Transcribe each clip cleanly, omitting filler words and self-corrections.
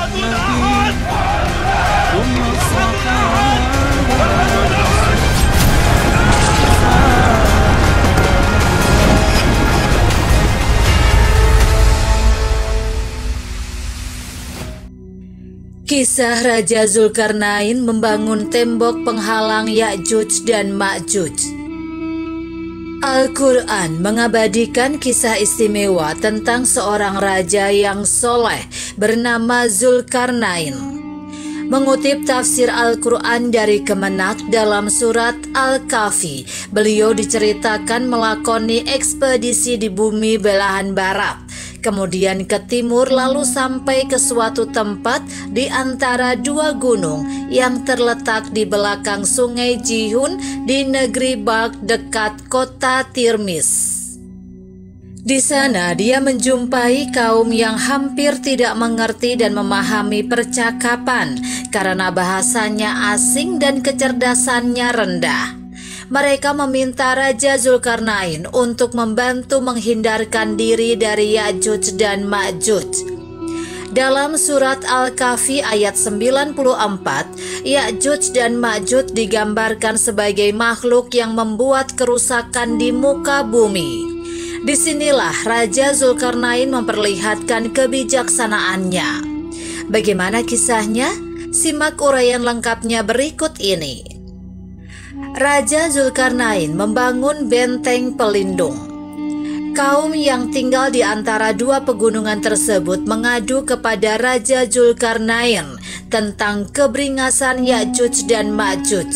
Nabi Umar sahabat. Kisah Raja Zulkarnain membangun tembok penghalang Ya'juj dan Ma'juj. Al-Quran mengabadikan kisah istimewa tentang seorang raja yang soleh bernama Zulkarnain. Mengutip tafsir Al-Quran dari Kemenak dalam surat Al-Kahfi, beliau diceritakan melakoni ekspedisi di bumi belahan barat, kemudian ke timur lalu sampai ke suatu tempat di antara dua gunung yang terletak di belakang sungai Jihun di negeri Balkh dekat kota Tirmis. Di sana dia menjumpai kaum yang hampir tidak mengerti dan memahami percakapan karena bahasanya asing dan kecerdasannya rendah. Mereka meminta Raja Zulkarnain untuk membantu menghindarkan diri dari Ya'juj dan Ma'juj. Dalam surat Al-Kahfi ayat 94, Ya'juj dan Ma'juj digambarkan sebagai makhluk yang membuat kerusakan di muka bumi. Disinilah Raja Zulkarnain memperlihatkan kebijaksanaannya. Bagaimana kisahnya? Simak uraian lengkapnya berikut ini. Raja Zulkarnain membangun benteng pelindung. Kaum yang tinggal di antara dua pegunungan tersebut mengadu kepada Raja Zulkarnain tentang keberingasan Ya'juj dan Ma'juj.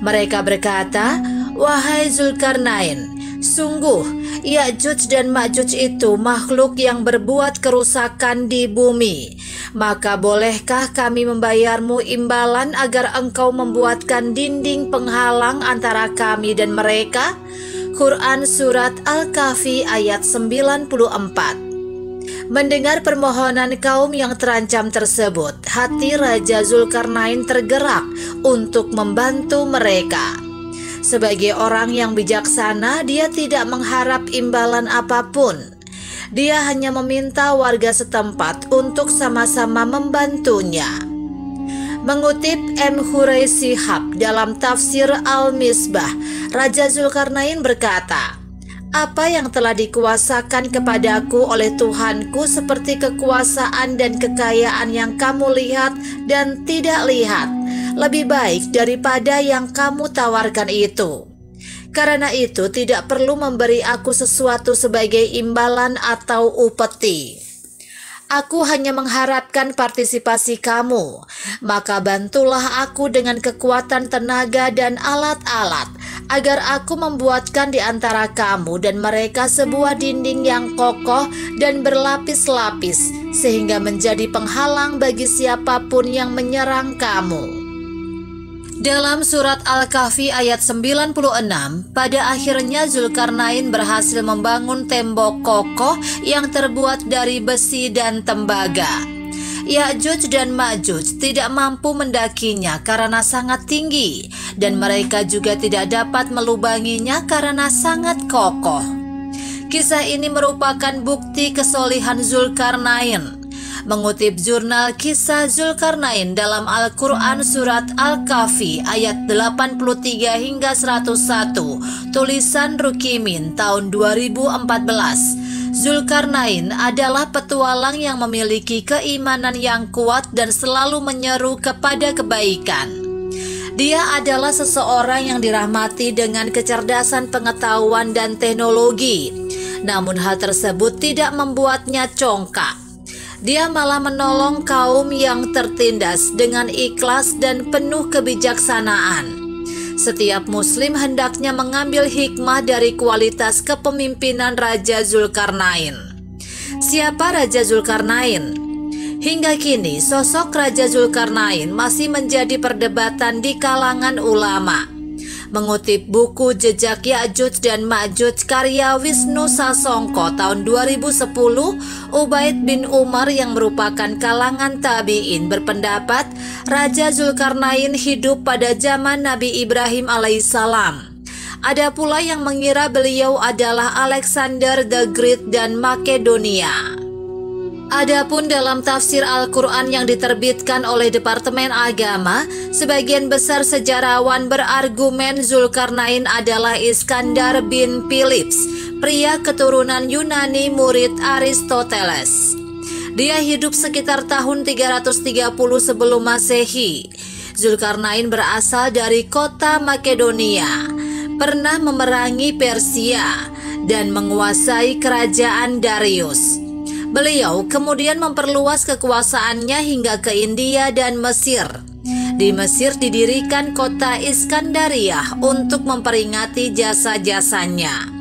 Mereka berkata, "Wahai Zulkarnain, sungguh Ya'juj dan Ma'juj itu makhluk yang berbuat kerusakan di bumi. Maka bolehkah kami membayarmu imbalan agar engkau membuatkan dinding penghalang antara kami dan mereka?" Quran Surat Al-Kahfi ayat 94. Mendengar permohonan kaum yang terancam tersebut, hati Raja Zulkarnain tergerak untuk membantu mereka. Sebagai orang yang bijaksana, dia tidak mengharap imbalan apapun. Dia hanya meminta warga setempat untuk sama-sama membantunya. Mengutip M. Huraisihab dalam tafsir Al-Misbah, Raja Zulkarnain berkata, "Apa yang telah dikuasakan kepadaku oleh Tuhanku seperti kekuasaan dan kekayaan yang kamu lihat dan tidak lihat, lebih baik daripada yang kamu tawarkan itu. Karena itu tidak perlu memberi aku sesuatu sebagai imbalan atau upeti. Aku hanya mengharapkan partisipasi kamu, maka bantulah aku dengan kekuatan tenaga dan alat-alat, agar aku membuatkan di antara kamu dan mereka sebuah dinding yang kokoh dan berlapis-lapis, sehingga menjadi penghalang bagi siapapun yang menyerang kamu." Dalam surat Al-Kahfi ayat 96, pada akhirnya Zulkarnain berhasil membangun tembok kokoh yang terbuat dari besi dan tembaga. Ya'juj dan Ma'juj tidak mampu mendakinya karena sangat tinggi, dan mereka juga tidak dapat melubanginya karena sangat kokoh. Kisah ini merupakan bukti kesolihan Zulkarnain. Mengutip jurnal Kisah Zulkarnain dalam Al-Quran Surat Al-Kahfi ayat 83 hingga 101, tulisan Rukimin tahun 2014, Zulkarnain adalah petualang yang memiliki keimanan yang kuat dan selalu menyeru kepada kebaikan. Dia adalah seseorang yang dirahmati dengan kecerdasan pengetahuan dan teknologi. Namun hal tersebut tidak membuatnya congkak. Dia malah menolong kaum yang tertindas dengan ikhlas dan penuh kebijaksanaan. Setiap muslim hendaknya mengambil hikmah dari kualitas kepemimpinan Raja Zulkarnain. Siapa Raja Zulkarnain? Hingga kini sosok Raja Zulkarnain masih menjadi perdebatan di kalangan ulama. Mengutip buku Jejak Ya'juj dan Ma'juj karya Wisnu Sasongko tahun 2010, Ubaid bin Umar yang merupakan kalangan tabi'in berpendapat Raja Zulkarnain hidup pada zaman Nabi Ibrahim alaihissalam. Ada pula yang mengira beliau adalah Alexander the Great dan Makedonia. Adapun dalam tafsir Al-Quran yang diterbitkan oleh Departemen Agama, sebagian besar sejarawan berargumen Zulkarnain adalah Iskandar bin Philips, pria keturunan Yunani murid Aristoteles. Dia hidup sekitar tahun 330 sebelum Masehi. Zulkarnain berasal dari kota Makedonia, pernah memerangi Persia, dan menguasai kerajaan Darius. Beliau kemudian memperluas kekuasaannya hingga ke India dan Mesir. Di Mesir didirikan kota Iskandariah untuk memperingati jasa-jasanya.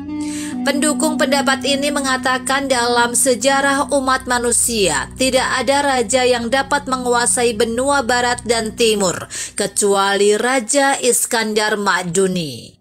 Pendukung pendapat ini mengatakan dalam sejarah umat manusia tidak ada raja yang dapat menguasai benua barat dan timur kecuali Raja Iskandar Maqduni.